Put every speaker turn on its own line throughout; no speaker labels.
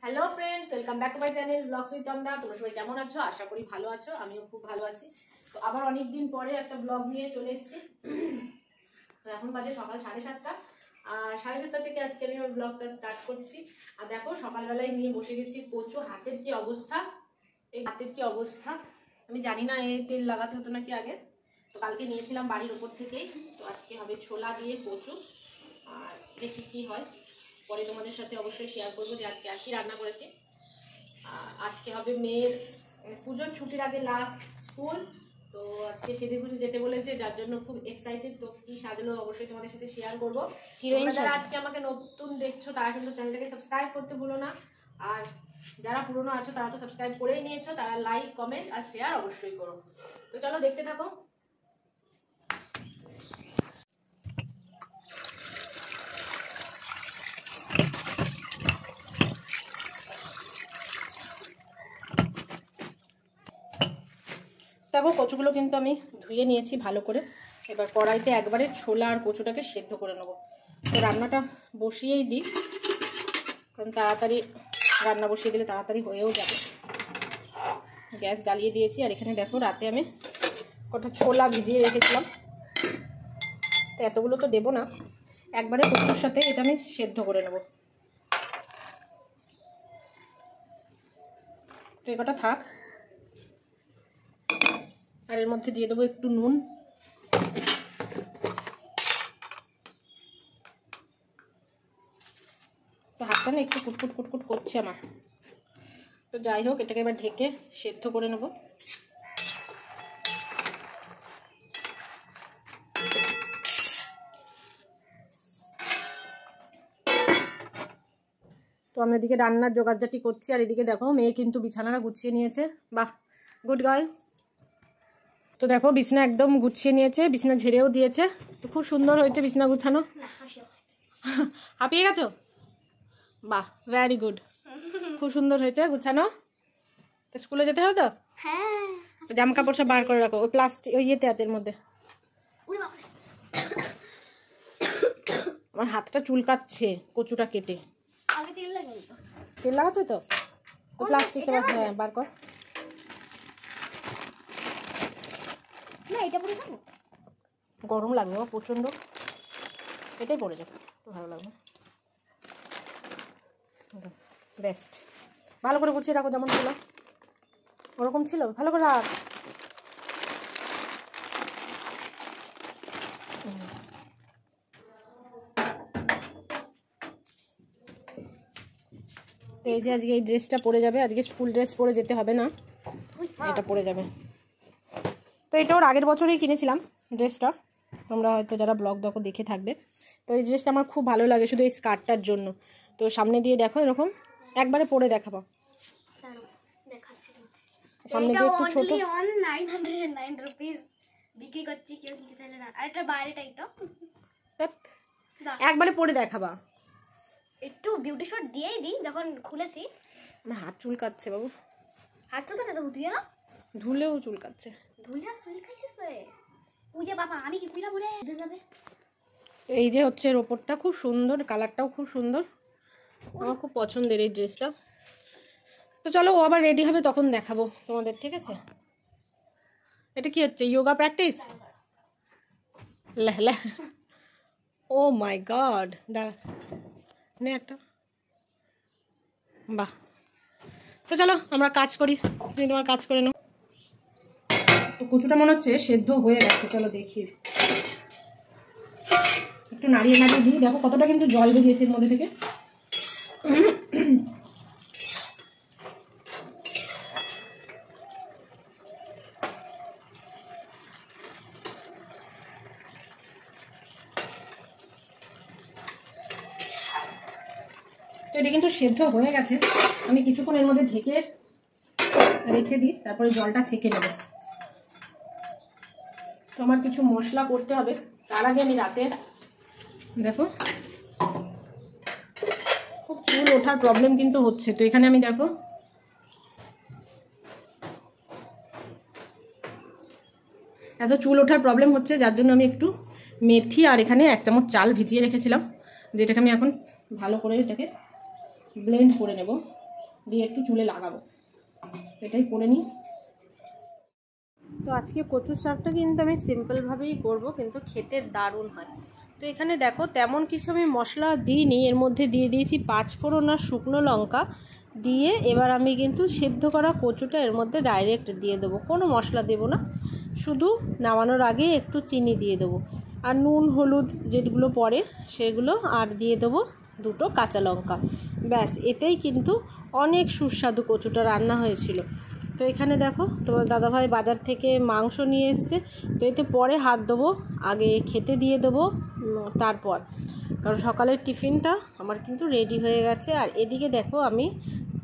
Hello friends, welcome back to my channel vlogs with Tanda. তোমরা সবাই কেমন আছো? আশা করি ভালো আছো। আমিও খুব ভালো আছি। তো আবার অনেক দিন পরে একটা ব্লগ নিয়ে চলে এসেছি। তো এখন বাজে সকাল 7:30, আর 7:30 থেকে আজকে আমি আমার ব্লগটা স্টার্ট করছি। আর দেখো সকালবেলায় নিয়ে বসে গেছি কচু। হাতের কি অবস্থা, এই হাতের কি অবস্থা! আমি জানি না এই তেল লাগাতে হতো নাকি আগে। তো কালকে নিয়েছিলাম বাড়ির ওপর থেকেই। তো আজকে হবে ছোলা দিয়ে কচু, আর দেখি কি হয়। পরে তোমাদের সাথে অবশ্যই শেয়ার করবো যে আজকে আর কি রান্না করেছি। আজকে হবে মেয়ের পুজোর ছুটির আগে লাস্ট স্কুল। তো আজকে সেজে গুজে যেতে বলেছে, যার জন্য খুব এক্সাইটেড। তো কি সাজলো অবশ্যই তোমাদের সাথে শেয়ার করবো। যারা আজকে আমাকে নতুন দেখছো তারা কিন্তু চ্যানেলটাকে সাবস্ক্রাইব করতে ভুলো না। আর যারা পুরনো আছো তারা তো সাবস্ক্রাইব করেই নিয়েছো, তারা লাইক কমেন্ট আর শেয়ার অবশ্যই করো। তো চলো দেখতে থাকো। দেখো কচুগুলো কিন্তু আমি ধুয়ে নিয়েছি ভালো করে। এবার কড়াইতে একবারে ছোলা আর কচুটাকে সেদ্ধ করে নেবো। তো রান্নাটা বসিয়েই দিই, কারণ তাড়াতাড়ি রান্না বসিয়ে দিলে তাড়াতাড়ি হয়েও যাবে। গ্যাস জ্বালিয়ে দিয়েছি। আর এখানে দেখো রাতে আমি কটা ছোলা ভিজিয়ে রেখেছিলাম। তো এতগুলো তো দেবো না, একবারে কচুর সাথে এটা আমি সেদ্ধ করে নেব। তো এ কটা থাক। আর এর মধ্যে দিয়ে দেবো একটু নুন। তো হাতটা না একটু কুটকুট কুটকুট করছে আমার। তো যাই হোক, এটাকে এবার ঢেকে সেদ্ধ করে নেব। তো আমি এদিকে রান্নার জোগাড়জাটি করছি, আর এদিকে দেখো মেয়ে কিন্তু বিছানাটা গুছিয়ে নিয়েছে। বাহ, গুড গার্ল। তো দেখো বিছানা একদম গুছিয়ে নিয়েছে, বিছানা ঝেড়েও দিয়েছে। তো খুব সুন্দর হয়েছে বিছানা গুছানো। হাঁপিয়ে গেছো? বাহ, ভেরি গুড। খুব সুন্দর হয়েছে গুছানো। তো স্কুলে যেতে হবে তো?
হ্যাঁ।
জামা কাপড় সব বার করে রাখো ওই প্লাস্টিক ওই ইয়েতে হাতের মধ্যে। আমার হাতটা চুলকাচ্ছে কচুটা কেটে।
আগে তেল লাগাবো তো।
তেল লাগাতে তো ওই প্লাস্টিকটা হ্যাঁ বার কর।
না এটা পরে যাবো,
গরম লাগবে প্রচন্ড। এটাই পরে যাবে, ভালো লাগবে। বেস্ট। ভালো করে গুছিয়ে রাখো, যেমন ছিল ওরকম ছিল, ভালো করে রাখ। তো এই যে আজকে এই ড্রেসটা পরে যাবে, আজকে স্কুল ড্রেস পরে যেতে হবে না, এটা পরে যাবে। তো এটা ওর আগের বছরই কিনেছিলাম ড্রেসটা, তোমরা হয়তো যারা ব্লগ দেখো দেখে থাকবে। তো এই ড্রেসটা আমার খুব ভালো লাগে শুধু এই স্কার্টটার জন্য। তো সামনে দিয়ে দেখো এরকম একবারে পরে দেখাবো। সামনে দিয়ে একটু ছোট,
909 রুপিস বিক্রি করছি, কেউ কিনতে চাইলে না। আর এটা বাইরেটা এটা
একবারে পরে দেখাবা।
একটু বিউটি শট দিয়েই দিই যখন খুলেছি।
আমার হাত চুলকাচ্ছে বাবু।
হাত চুলকাচ্ছে তো ধুয়ে না?
ধুলেও চুলকাচ্ছে।
ধুলে আর চুল খাইছিস তো? পূজা বাবা আমি কি কুইলা বলে ধুয়ে যাবে।
এই যে হচ্ছে এর ওপরটা খুব সুন্দর, কালারটাও খুব সুন্দর, আমার খুব পছন্দের এই ড্রেসটা। তো চলো ও আবার রেডি হবে তখন দেখাবো তোমাদের, ঠিক আছে? এটা কি হচ্ছে, যোগা প্র্যাকটিস? লে ও মাই গড, দাঁড়া নে একটা। বাহ। তো চলো আমরা কাজ করি, তুমি তোমার কাজ করে নাও। তো কচুটা মনে হচ্ছে সেদ্ধ হয়ে গেছে, চলো দেখি। একটু নাড়িয়ে নাড়িয়ে দিই, দেখো কতটা কিন্তু জল বেরিয়েছে এর মধ্যে থেকে। তো এটা কিন্তু সেদ্ধ হয়ে গেছে। আমি কিছুক্ষণ এর মধ্যে ঢেকে রেখে দিই, তারপরে জলটা ছেঁকে নেব। তো আমার কিছু মশলা করতে হবে, তার আগে আমি রাতে দেখো খুব চুল ওঠার প্রবলেম কিন্তু হচ্ছে। তো এখানে আমি দেখো এত চুল ওঠার প্রবলেম হচ্ছে, যার জন্য আমি একটু মেথি আর এখানে 1 চামচ চাল ভিজিয়ে রেখেছিলাম, যেটাকে আমি এখন ভালো করে এটাকে ব্লেন্ড করে নেব। দিয়ে একটু চুলে লাগাবো, এটাই করে নিই। তো আজকে কচুর শাকটা কিন্তু আমি সিম্পলভাবেই করব, কিন্তু খেতে দারুণ হয়। তো এখানে দেখো তেমন কিছু আমি মশলা দিইনি, এর মধ্যে দিয়ে দিয়েছি 5 ফোড়ন আর শুকনো লঙ্কা দিয়ে এবার আমি কিন্তু সেদ্ধ করা কচুটা এর মধ্যে ডাইরেক্ট দিয়ে দেবো, কোনো মশলা দেবো না, শুধু নামানোর আগে একটু চিনি দিয়ে দেবো আর নুন হলুদ যেগুলো পড়ে সেগুলো, আর দিয়ে দেবো 2টো কাঁচা লঙ্কা। ব্যাস, এতেই কিন্তু অনেক সুস্বাদু কচুটা রান্না হয়েছিল। তো এখানে দেখো তোমার দাদাভাই বাজার থেকে মাংস নিয়ে এসছে, তো এতে পরে হাত দেবো, আগে খেতে দিয়ে দেবো তারপর, কারণ সকালের টিফিনটা আমার কিন্তু রেডি হয়ে গেছে। আর এদিকে দেখো আমি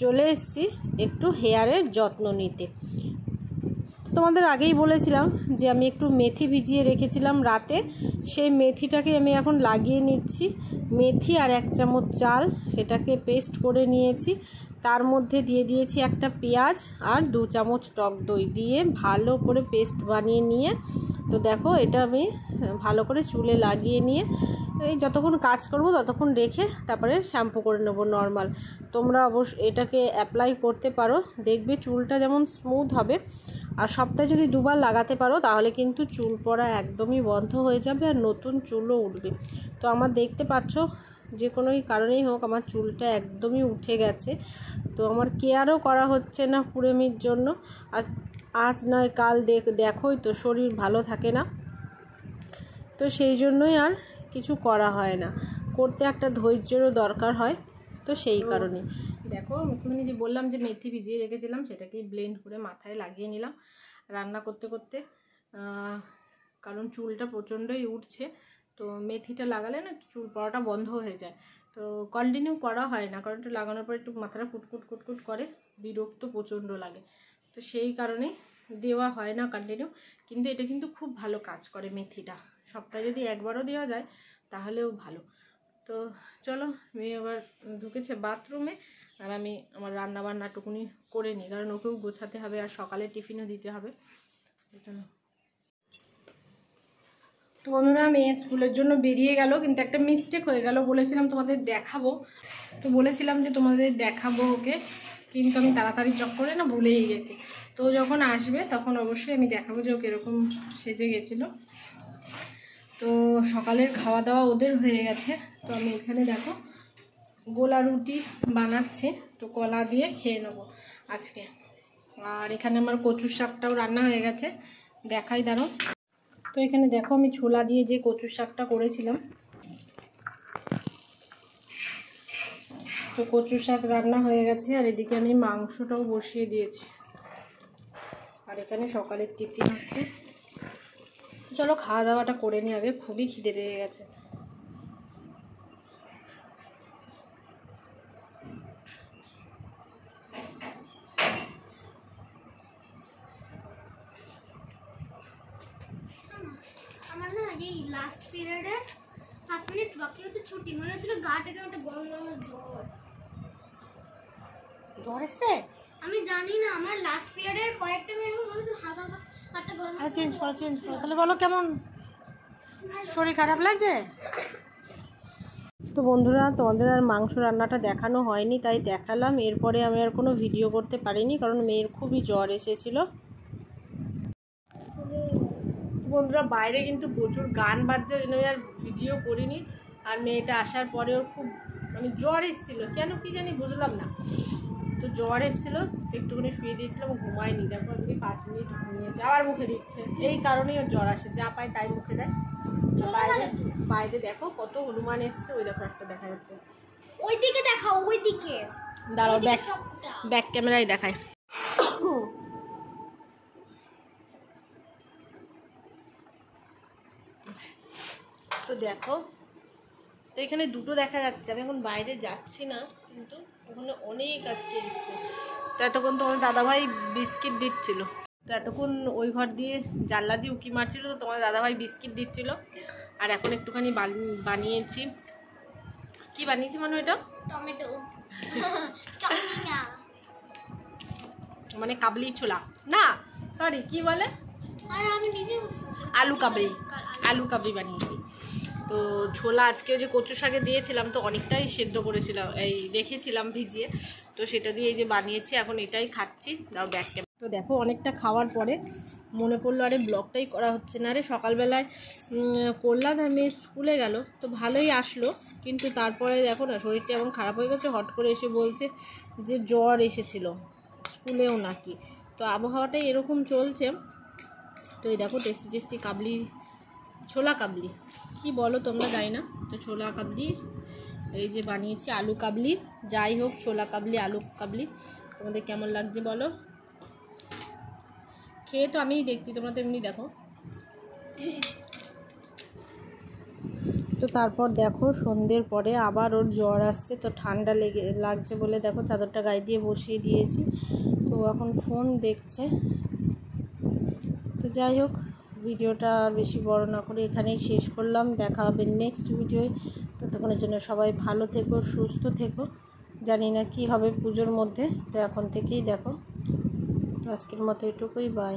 চলে এসেছি একটু হেয়ারের যত্ন নিতে। তোমাদের আগেই বলেছিলাম যে আমি একটু মেথি ভিজিয়ে রেখেছিলাম রাতে, সেই মেথিটাকে আমি এখন লাগিয়ে নিচ্ছি। মেথি আর 1 চামচ চাল, সেটাকে পেস্ট করে নিয়েছি, তার মধ্যে দিয়ে দিয়েছি একটা পেঁয়াজ আর 2 চামচ টক দই দিয়ে ভালো করে পেস্ট বানিয়ে নিয়ে, তো দেখো এটা আমি ভালো করে চুলে লাগিয়ে নিয়ে এই যতক্ষণ কাজ করব ততক্ষণ রেখে তারপরে শ্যাম্পু করে নেব নর্মাল। তোমরা অবশ্য এটাকে অ্যাপ্লাই করতে পারো, দেখবে চুলটা যেমন স্মুথ হবে। আর সপ্তাহে যদি 2 বার লাগাতে পারো তাহলে কিন্তু চুল পড়া একদমই বন্ধ হয়ে যাবে আর নতুন চুলও উঠবে। তো আমার দেখতে পাচ্ছ যে কোনো কারণেই হোক আমার চুলটা একদমই উঠে গেছে, তো আমার কেয়ারও করা হচ্ছে না কুড়েমির জন্য। আর আজ নয় কাল দেখোই তো শরীর ভালো থাকে না, তো সেই জন্যই আর কিছু করা হয় না, করতে একটা ধৈর্যেরও দরকার হয়, তো সেই কারণে দেখো একটুখানি যে বললাম যে মেথি ভিজিয়ে রেখেছিলাম সেটাকেই ব্লেন্ড করে মাথায় লাগিয়ে নিলাম রান্না করতে করতে, কারণ চুলটা প্রচণ্ডই উঠছে। তো মেথিটা লাগালে না চুল পড়াটা বন্ধ হয়ে যায়, তো কন্টিনিউ করা হয় না, কারণ একটু লাগানোর পর একটু মাথাটা কুটকুট করে, বিরক্ত প্রচণ্ড লাগে, তো সেই কারণেই দেওয়া হয় না কন্টিনিউ। কিন্তু এটা কিন্তু খুব ভালো কাজ করে মেথিটা, সপ্তাহে যদি একবারও দেওয়া যায় তাহলেও ভালো। তো চলো মেয়ে আবার ঢুকেছে বাথরুমে, আর আমি আমার রান্নাবান্নাটুকুনি করে নিই, কারণ ওকেও গোছাতে হবে আর সকালে টিফিনও দিতে হবে। চলো। তো বন্ধুরা মেয়ে স্কুলের জন্য বেরিয়ে গেল, কিন্তু একটা মিস্টেক হয়ে গেল, বলেছিলাম তোমাদের দেখাবো, তো বলেছিলাম যে তোমাদের দেখাবো ওকে, কিন্তু আমি তাড়াতাড়ি চক্করে না ভুলেই গেছি। তো যখন আসবে তখন অবশ্যই আমি দেখাবো যে ও কীরকম সেজে গেছিলো। তো সকালের খাওয়া দাওয়া ওদের হয়ে গেছে, তো আমি এখানে দেখো গোলা রুটি বানাচ্ছি, তো কলা দিয়ে খেয়ে নেবো আজকে। আর এখানে আমার কচুর শাকটাও রান্না হয়ে গেছে, দেখাই দাঁড়ো। তো এখানে দেখো আমি ছোলা দিয়ে যে কচুর শাকটা করেছিলাম, তো কচুর শাক রান্না হয়ে গেছে, আর এদিকে আমি মাংসটাও বসিয়ে দিয়েছি, আর এখানে সকালের টিফিন হচ্ছে। চলো খাওয়া দাওয়াটা করে নিই আগে, খুবই খিদে পেয়ে গেছে।
আমার না এই লাস্ট পিরিয়ডে 5 মিনিট বাকি হতে ছুটি, মনে হচ্ছিল গাটাকে একটা গরম গরম
জ্বর এসছে?
আমি জানি না, আমার লাস্ট পিরিয়ডের কয়েকটা মিনিট মনে হচ্ছে হালকা হালকা গরম।
চেঞ্জ করো তাহলে বলো কেমন শরীর খারাপ লাগছে? তো বন্ধুরা তোমাদের আর মাংস রান্নাটা দেখানো হয়নি, তাই দেখালাম, এরপরে আমি আর কোনো ভিডিও করতে পারিনি কারণ মেয়ের খুবই জ্বর এসেছিল। বন্ধুরা বাইরে কিন্তু প্রচুর গান বাজছে, ওই জন্য আমি আর ভিডিও করিনি। আর মেয়েটা আসার পরেও খুব মানে জ্বর এসেছিল, কেন কি জানি বুঝলাম না, তো জ্বর এসেছিলো, একটুখানি শুয়ে দিয়েছিলাম, ঘুমায়নি, দেখো আজকে 5 মিনিট ঘুমিয়েছে, আবার মুখে দিচ্ছে, এই কারণেই ওর জ্বর আসে, যা পায় তাই মুখে দেয়। বাইরে দেখো কত হনুমান এসছে, ওই দেখো একটা দেখা যাচ্ছে,
ওইদিকে দেখাও, ওইদিকে
দাঁড়াও ব্যাক ক্যামেরায় দেখায়। তো দেখো, তো এখানে দুটো দেখা যাচ্ছে, আমি এখন বাইরে যাচ্ছি না, কিন্তু ওখানে অনেক আজকে এসছে। তো এতক্ষণ তোমার দাদাভাই বিস্কিট দিচ্ছিল, তো এতক্ষণ ওই ঘর দিয়ে জানলা দিয়ে উঁকি মারছিল, তো তোমার দাদাভাই বিস্কিট দিচ্ছিল। আর এখন একটুখানি বানিয়েছি, কি বানিয়েছি মানে এটা
টমেটো
মানে কাবলি ছোলা না, সরি কি বলে,
আরে আমি নিজে
আলু কাবলি বানিয়েছি। তো ছোলা আজকে যে কচু শাকে দিয়েছিলাম, তো অনেকটাই সেদ্ধ করেছিলাম, এই রেখেছিলাম ভিজিয়ে, তো সেটা দিয়ে এই যে বানিয়েছি, এখন এটাই খাচ্ছি। দাও ব্যাগটা। তো দেখো অনেকটা খাওয়ার পরে মনে পড়লো আরে ব্লগটাই করা হচ্ছে না। আরে সকালবেলায় করলাম, আমি স্কুলে গেল তো ভালোই আসলো, কিন্তু তারপরে দেখো না শরীরটা এমন খারাপ হয়ে গেছে। হট করে এসে বলছে যে জ্বর এসেছিলো স্কুলেও নাকি। তো আবহাওয়াটাই এরকম চলছে। তো এই দেখো টেস্টি টেস্টি কাবলি, ছোলা কাবলি কি বলো তোমরা, জানি না। তো ছোলা কাবলি এই যে বানিয়েছি, আলু কাবলি, যাই হোক ছোলা কাবলি আলু কাবলি। তোমাদের কেমন লাগছে বলো। খেয়ে তো আমিই দেখছি, তোমরা তো এমনি দেখো। তো তারপর দেখো সন্ধ্যের পরে আবার ওর জ্বর আসছে, তো ঠান্ডা লাগছে বলে দেখো চাদরটা গায়ে দিয়ে বসিয়ে দিয়েছি। তো এখন ফোন দেখছে। তো যাই হোক ভিডিওটা আর বেশি বড় না করে এখানেই শেষ করলাম। দেখা হবে নেক্সট ভিডিওয়। ততক্ষণের জন্য সবাই ভালো থেকো, সুস্থ থেকো। জানি না কি হবে পুজোর মধ্যে, তো এখন থেকেই দেখো। তো আজকের মতো এটুকুই, বাই।